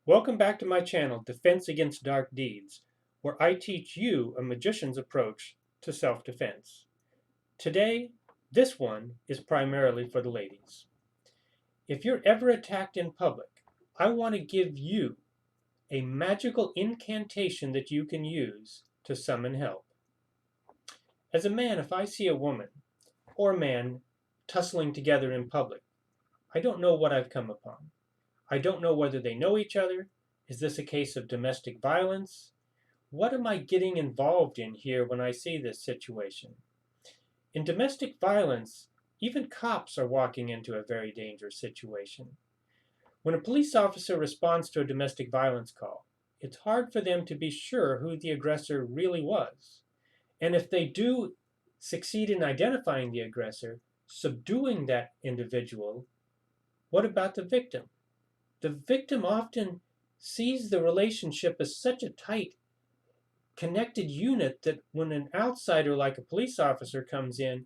Welcome back to my channel, Defense Against Dark Deeds, where I teach you a magician's approach to self-defense. Today, this one is primarily for the ladies. If you're ever attacked in public, I want to give you a magical incantation that you can use to summon help. As a man, if I see a woman or a man tussling together in public, I don't know what I've come upon. I don't know whether they know each other. Is this a case of domestic violence? What am I getting involved in here when I see this situation? In domestic violence, even cops are walking into a very dangerous situation. When a police officer responds to a domestic violence call, it's hard for them to be sure who the aggressor really was. And if they do succeed in identifying the aggressor, subduing that individual, what about the victim? The victim often sees the relationship as such a tight, connected unit that when an outsider like a police officer comes in,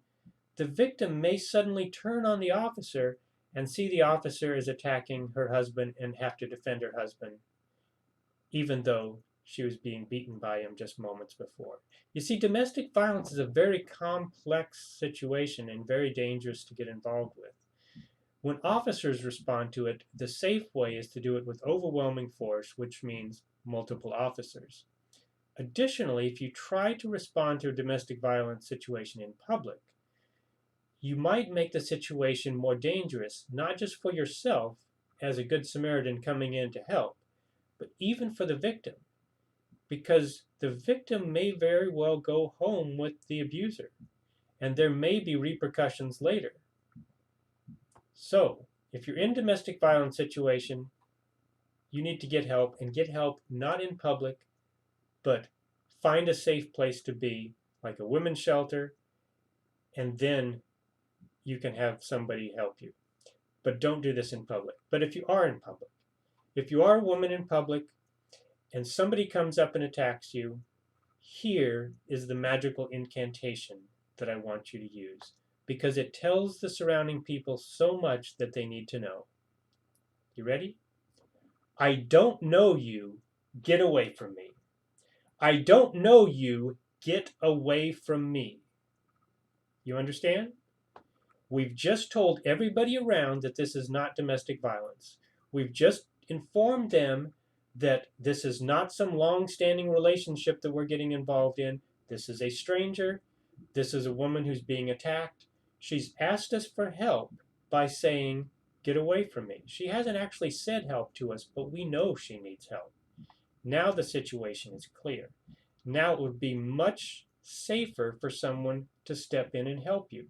the victim may suddenly turn on the officer and see the officer is attacking her husband and have to defend her husband, even though she was being beaten by him just moments before. You see, domestic violence is a very complex situation and very dangerous to get involved with. When officers respond to it, the safe way is to do it with overwhelming force, which means multiple officers. Additionally, if you try to respond to a domestic violence situation in public, you might make the situation more dangerous, not just for yourself as a good Samaritan coming in to help, but even for the victim, because the victim may very well go home with the abuser, and there may be repercussions later. So, if you're in a domestic violence situation, you need to get help, and get help not in public, but find a safe place to be, like a women's shelter, and then you can have somebody help you. But don't do this in public. But if you are in public, if you are a woman in public and somebody comes up and attacks you, here is the magical incantation that I want you to use, because it tells the surrounding people so much that they need to know. You ready? I don't know you. Get away from me. I don't know you. Get away from me. You understand? We've just told everybody around that this is not domestic violence. We've just informed them that this is not some long-standing relationship that we're getting involved in. This is a stranger. This is a woman who's being attacked. She's asked us for help by saying, get away from me. She hasn't actually said help to us, but we know she needs help. Now the situation is clear. Now it would be much safer for someone to step in and help you.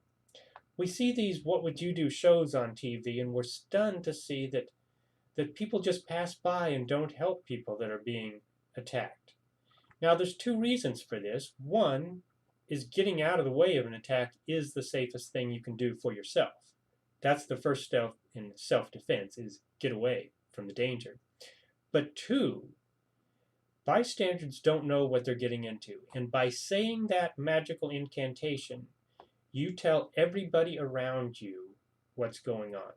We see these "What Would You Do" shows on TV, and we're stunned to see that people just pass by and don't help people that are being attacked. Now, there's two reasons for this. One is getting out of the way of an attack is the safest thing you can do for yourself. That's the first step in self-defense, is get away from the danger. But two, bystanders don't know what they're getting into. And by saying that magical incantation, you tell everybody around you what's going on.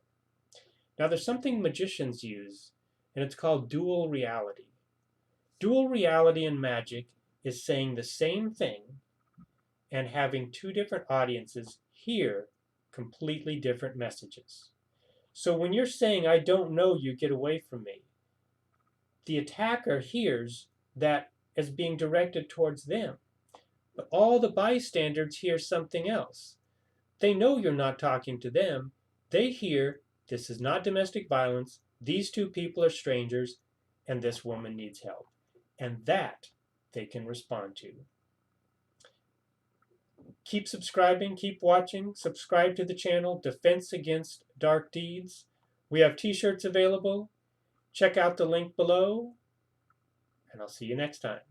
Now, there's something magicians use, and it's called dual reality. Dual reality in magic is saying the same thing and having two different audiences hear completely different messages. So when you're saying, I don't know you, get away from me, the attacker hears that as being directed towards them. But all the bystanders hear something else. They know you're not talking to them. They hear, this is not domestic violence, these two people are strangers, and this woman needs help. And that they can respond to. Keep subscribing, keep watching, subscribe to the channel, Defense Against Dark Deeds. We have t-shirts available. Check out the link below, and I'll see you next time.